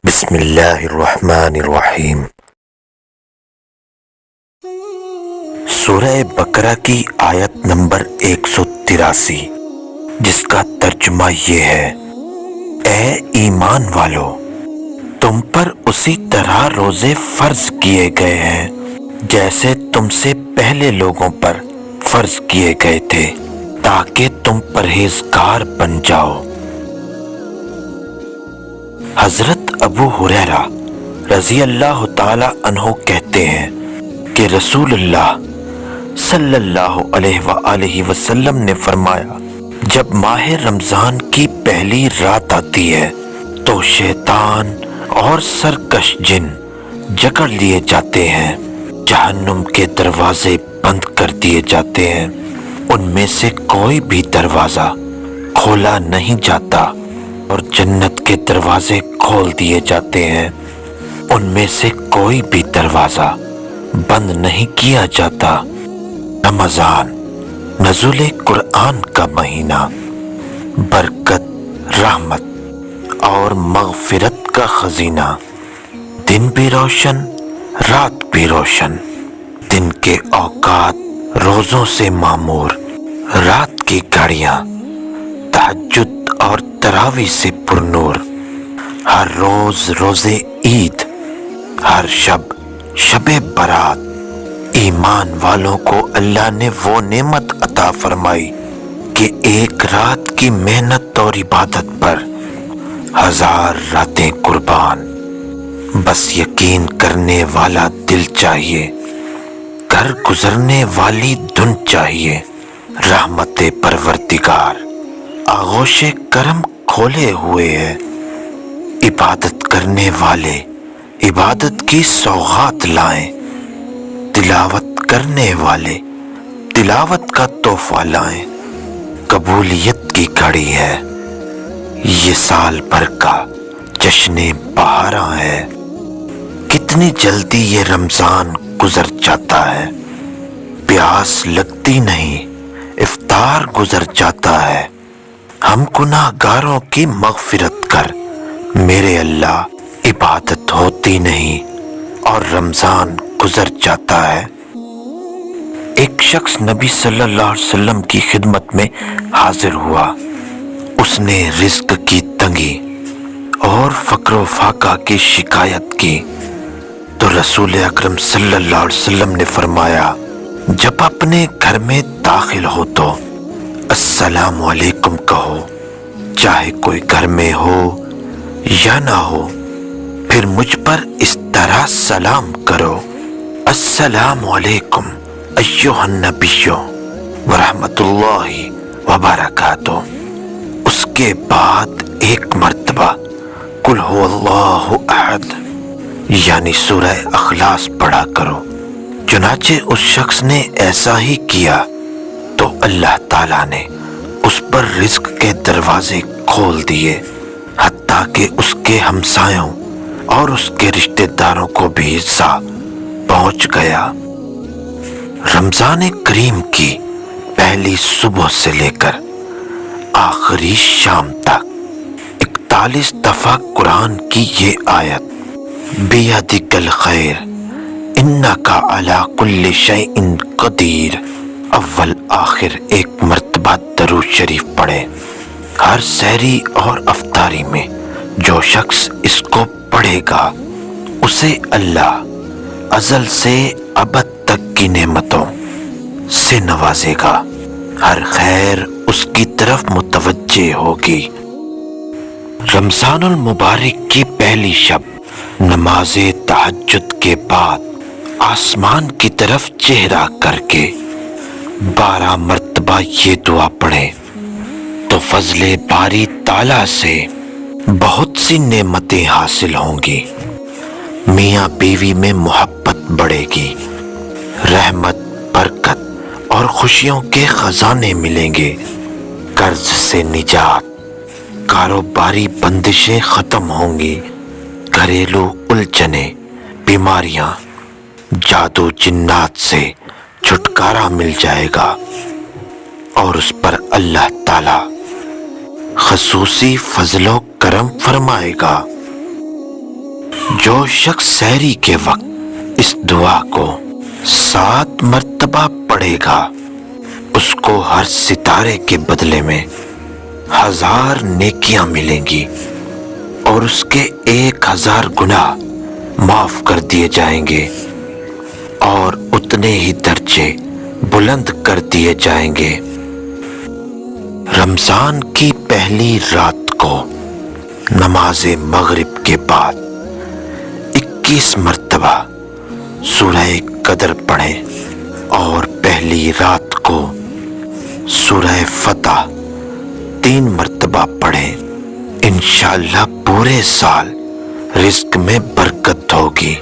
بسم اللہ الرحمن الرحیم۔ سورہ بقرہ کی آیت نمبر 183، جس کا ترجمہ یہ ہے: اے ایمان والو، تم پر اسی طرح روزے فرض کیے گئے ہیں جیسے تم سے پہلے لوگوں پر فرض کیے گئے تھے، تاکہ تم پرہیزگار بن جاؤ۔ حضرت ابو ہریرہ رضی اللہ تعالی عنہ کہتے ہیں کہ رسول اللہ صلی اللہ علیہ وآلہ وسلم نے فرمایا، جب ماہ رمضان کی پہلی رات آتی ہے تو شیطان اور سرکش جن جکڑ لیے جاتے ہیں، جہنم کے دروازے بند کر دیے جاتے ہیں، ان میں سے کوئی بھی دروازہ کھولا نہیں جاتا، اور جنت کے دروازے کھول دیے جاتے ہیں، ان میں سے کوئی بھی دروازہ بند نہیں کیا جاتا۔ رمضان نزول قرآن کا مہینہ، برکت، رحمت اور مغفرت کا خزینہ، دن بھی روشن رات بھی روشن، دن کے اوقات روزوں سے معمور، رات کی گھڑیاں تہجد اور تراویح سے پرنور، ہر روز روزے عید، ہر شب شب برات۔ ایمان والوں کو اللہ نے وہ نعمت عطا فرمائی کہ ایک رات کی محنت اور عبادت پر 1000 راتیں قربان۔ بس یقین کرنے والا دل چاہیے، کر گزرنے والی دھن چاہیے۔ رحمت پروردگار آغوش کرم کھولے ہوئے ہے، عبادت کرنے والے عبادت کی سوغات لائیں، تلاوت کرنے والے تلاوت کا تحفہ لائیں۔ قبولیت کی گھڑی ہے، یہ سال بھر کا جشن بہاراں ہے۔ کتنی جلدی یہ رمضان گزر جاتا ہے، پیاس لگتی نہیں، افطار گزر جاتا ہے۔ ہم گناہ گاروں کی مغفرت کر میرے اللہ، عبادت ہوتی نہیں اور رمضان گزر جاتا ہے۔ ایک شخص نبی صلی اللہ علیہ وسلم کی خدمت میں حاضر ہوا۔ اس نے رزق کی تنگی اور فقر و فاقہ کی شکایت کی تو رسول اکرم صلی اللہ علیہ وسلم نے فرمایا، جب اپنے گھر میں داخل ہو تو السلام علیکم کہو، چاہے کوئی گھر میں ہو یا نہ ہو، پھر مجھ پر اس طرح سلام کرو، السلام علیکم ایھا النبی ورحمۃ اللہ وبرکاتہ۔ اس کے بعد ایک مرتبہ قل ھو اللہ احد یعنی سورہ اخلاص پڑھا کرو۔ چنانچہ اس شخص نے ایسا ہی کیا تو اللہ تعالیٰ نے اس پر رزق کے دروازے کھول دیے، حتیٰ کہ اس کے ہمسایوں اور اس کے رشتہ داروں کو بھی حصہ پہنچ گیا۔ رمضان کریم کی پہلی صبح سے لے کر آخری شام تک 41 دفعہ قرآن کی یہ آیت بیدک الخیر انک علی کل شیء قدیر، اول آخر ایک مرتبہ درود شریف پڑھیں۔ ہر سحری اور افطاری میں جو شخص اس کو پڑھے گا اسے اللہ ازل سے ابد تک کی نعمتوں سے نوازے گا، ہر خیر اس کی طرف متوجہ ہوگی۔ رمضان المبارک کی پہلی شب نماز تہجد کے بعد آسمان کی طرف چہرہ کر کے 12 مرتبہ یہ دعا پڑھیں تو فضل باری تعالیٰ سے بہت سی نعمتیں حاصل ہوں گی۔ میاں بیوی میں محبت بڑھے گی، رحمت، برکت اور خوشیوں کے خزانے ملیں گے، قرض سے نجات، کاروباری بندشیں ختم ہوں گی، گھریلو الجھنیں، بیماریاں، جادو جنات سے چھٹکارا مل جائے گا، اور اس پر اللہ تعالی خصوصی فضل و کرم فرمائے گا۔ جو شخص سحری کے وقت اس دعا کو 7 مرتبہ پڑھے گا اس کو ہر ستارے کے بدلے میں 1000 نیکیاں ملیں گی اور اس کے 1000 گناہ معاف کر دیے جائیں گے اور اتنے ہی درجے بلند کر دیے جائیں گے۔ رمضان کی پہلی رات کو نماز مغرب کے بعد 21 مرتبہ سورہ قدر پڑھیں اور پہلی رات کو سورہ فتح 3 مرتبہ پڑھیں۔ انشاءاللہ پورے سال رزق میں برکت ہوگی۔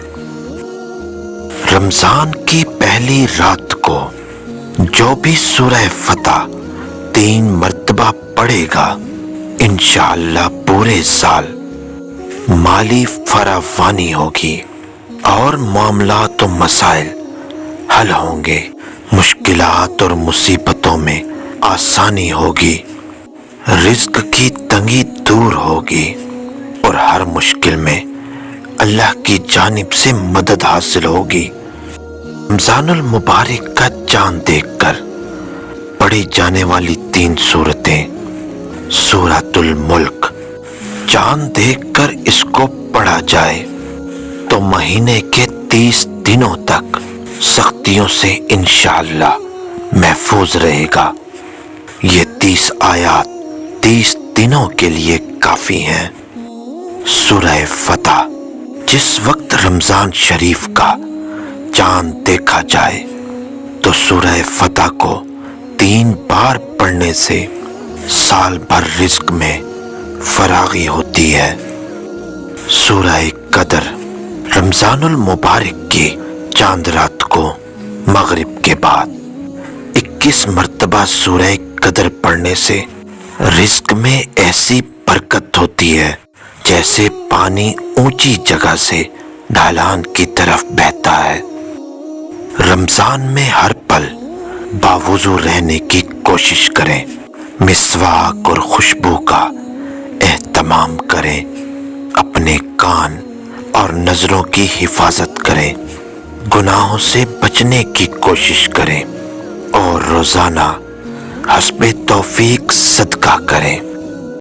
رمضان کی پہلی رات کو جو بھی سورہ فتح 3 مرتبہ پڑھے گا انشاءاللہ پورے سال مالی فراوانی ہوگی اور معاملات و مسائل حل ہوں گے، مشکلات اور مصیبتوں میں آسانی ہوگی، رزق کی تنگی دور ہوگی اور ہر مشکل میں اللہ کی جانب سے مدد حاصل ہوگی۔ رمضان المبارک کا چاند دیکھ کر پڑھی جانے والی 3 سورتیں سورۃ الملک، چاند دیکھ کر اس کو پڑھا جائے تو مہینے کے 30 دنوں تک سختیوں سے انشاءاللہ محفوظ رہے گا۔ یہ 30 آیات 30 دنوں کے لیے کافی ہیں۔ سورہ فتح، جس وقت رمضان شریف کا چاند دیکھا جائے تو سورہ فتح کو 3 بار پڑھنے سے سال بھر رزق میں فراغی ہوتی ہے۔ سورہ قدر، رمضان المبارک کی چاند رات کو مغرب کے بعد 21 مرتبہ سورہ قدر پڑھنے سے رزق میں ایسی برکت ہوتی ہے جیسے پانی اونچی جگہ سے ڈھلان کی طرف بہتا ہے۔ رمضان میں ہر پل باوضو رہنے کی کوشش کریں، مسواک اور خوشبو کا اہتمام کریں، اپنے کان اور نظروں کی حفاظت کریں، گناہوں سے بچنے کی کوشش کریں اور روزانہ حسب توفیق صدقہ کریں۔